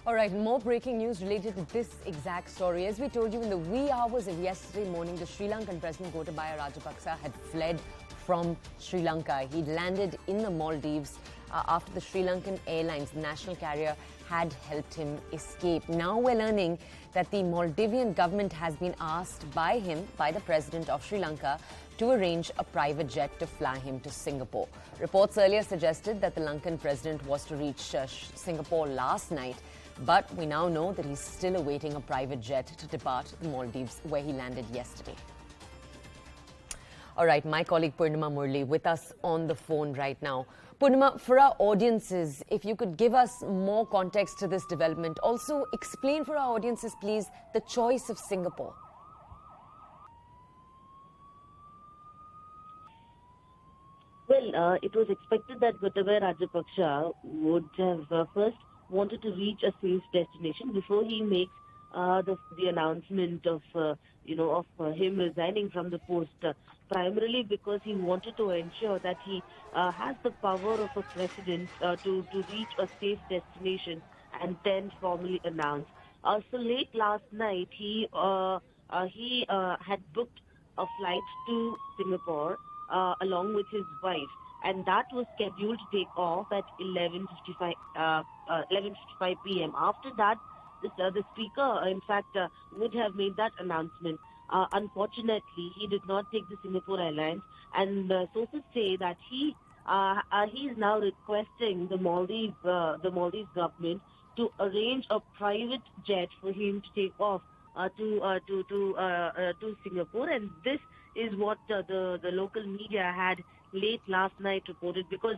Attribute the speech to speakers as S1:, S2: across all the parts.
S1: All right, more breaking news related to this exact story. As we told you in the wee hours of yesterday morning, the Sri Lankan President Gotabaya Rajapaksa had fled from Sri Lanka. He'd landed in the Maldives after the Sri Lankan Airlines national carrier had helped him escape. Now we're learning that the Maldivian government has been asked by the President of Sri Lanka, to arrange a private jet to fly him to Singapore. Reports earlier suggested that the Lankan president was to reach Singapore last night, but we now know that he's still awaiting a private jet to depart the Maldives, where he landed yesterday. All right, my colleague Purnima Murli with us on the phone right now. Purnima, for our audiences, if you could give us more context to this development. Also, explain for our audiences, please, the choice of Singapore.
S2: Well, it was expected that Gotabaya Rajapaksa would have first wanted to reach a safe destination before he makes the announcement of him resigning from the post. Primarily because he wanted to ensure that he has the power of a president to reach a safe destination and then formally announce. So late last night, he had booked a flight to Singapore along with his wife, and that was scheduled to take off at 11:55 p.m. After that, the speaker, in fact, would have made that announcement. Unfortunately, he did not take the Singapore Airlines, and sources say that he is now requesting the Maldives government to arrange a private jet for him to take off to Singapore, and this is what the local media had late last night reported, because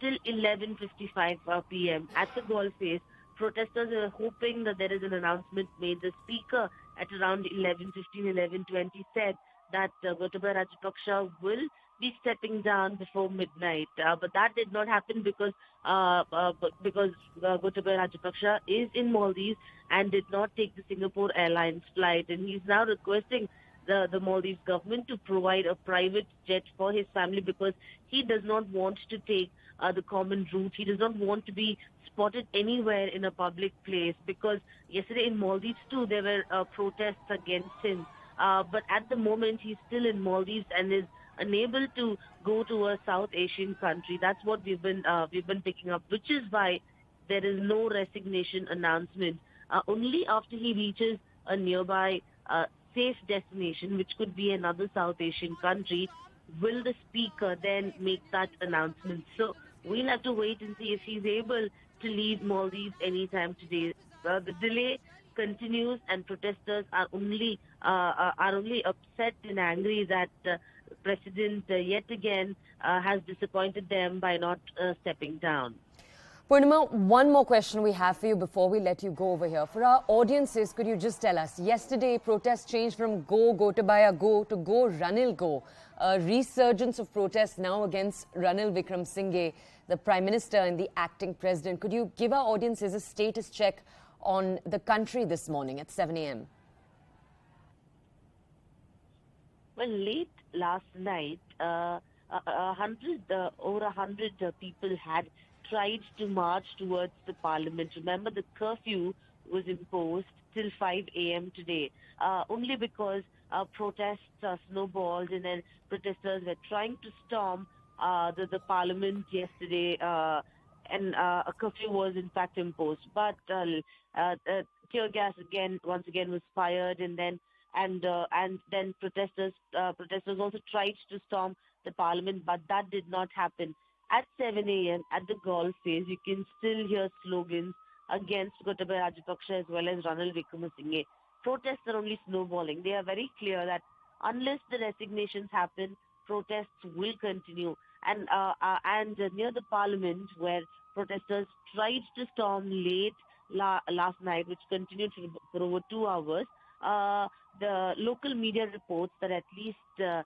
S2: till 11:55 p.m. at the Golf Face, protesters are hoping that there is an announcement made. The speaker at around 11:15, 11:20 said that Gotabaya Rajapaksa will be stepping down before midnight. But that did not happen because Gotabaya Rajapaksa is in Maldives and did not take the Singapore Airlines flight. And he's now requesting the Maldives government to provide a private jet for his family, because he does not want to take the common route. He does not want to be spotted anywhere in a public place, because yesterday in Maldives too there were protests against him. But at the moment he's still in Maldives and is unable to go to a South Asian country. That's what we've been picking up, which is why there is no resignation announcement. Only after he reaches a nearby safe destination, which could be another South Asian country, will the speaker then make that announcement. So we'll have to wait and see if he's able to leave Maldives anytime today. The delay continues, and protesters are only upset and angry that President yet again has disappointed them by not stepping down.
S1: Purnima, one more question we have for you before we let you go over here. For our audiences, could you just tell us, yesterday protests changed from Go Gotabaya Go to Go Ranil Go. A resurgence of protests now against Ranil Wickremesinghe, the Prime Minister and the acting President. Could you give our audiences a status check on the country this morning at 7 a.m.?
S2: Well, late last night, over 100 people had tried to march towards the parliament. Remember, the curfew was imposed till 5 a.m. today, only because protests snowballed, and then protesters were trying to storm the parliament yesterday, and a curfew was in fact imposed. But tear gas once again was fired, and then protesters also tried to storm the parliament, but that did not happen. At 7 a.m. at the Golf Face, you can still hear slogans against Gotabaya Rajapaksa as well as Ranil Wickremesinghe. Protests are only snowballing. They are very clear that unless the resignations happen, protests will continue. And near the parliament, where protesters tried to storm late last night, which continued for over 2 hours, the local media reports that at least a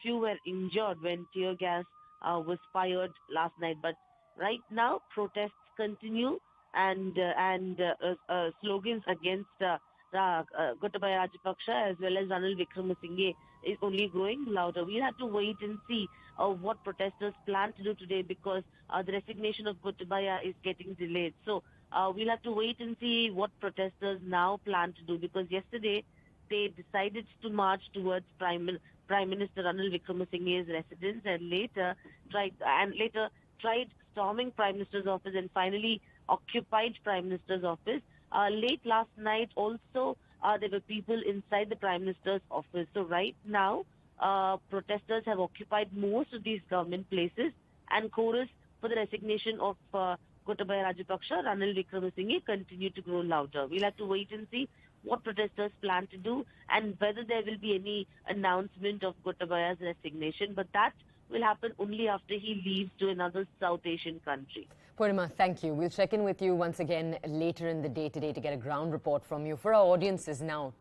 S2: few were injured when tear gas was fired last night. But right now, protests continue, and slogans against Gotabaya Rajapaksa as well as Ranil Wickremesinghe is only growing louder. We'll have to wait and see what protesters plan to do today, because the resignation of Gotabaya is getting delayed. So We'll have to wait and see what protesters now plan to do, because yesterday they decided to march towards Prime Minister Ranil Wickremesinghe's residence, and later tried storming Prime Minister's office and finally occupied Prime Minister's office. Late last night also there were people inside the Prime Minister's office. So right now protesters have occupied most of these government places, and chorus for the resignation of Gotabaya Rajapaksa, Ranil Wickremesinghe continue to grow louder. We'll have to wait and see what protesters plan to do and whether there will be any announcement of Gotabaya's resignation. But that will happen only after he leaves to another South Asian country.
S1: Purnima, thank you. We'll check in with you once again later in the day today to get a ground report from you. For our audiences now,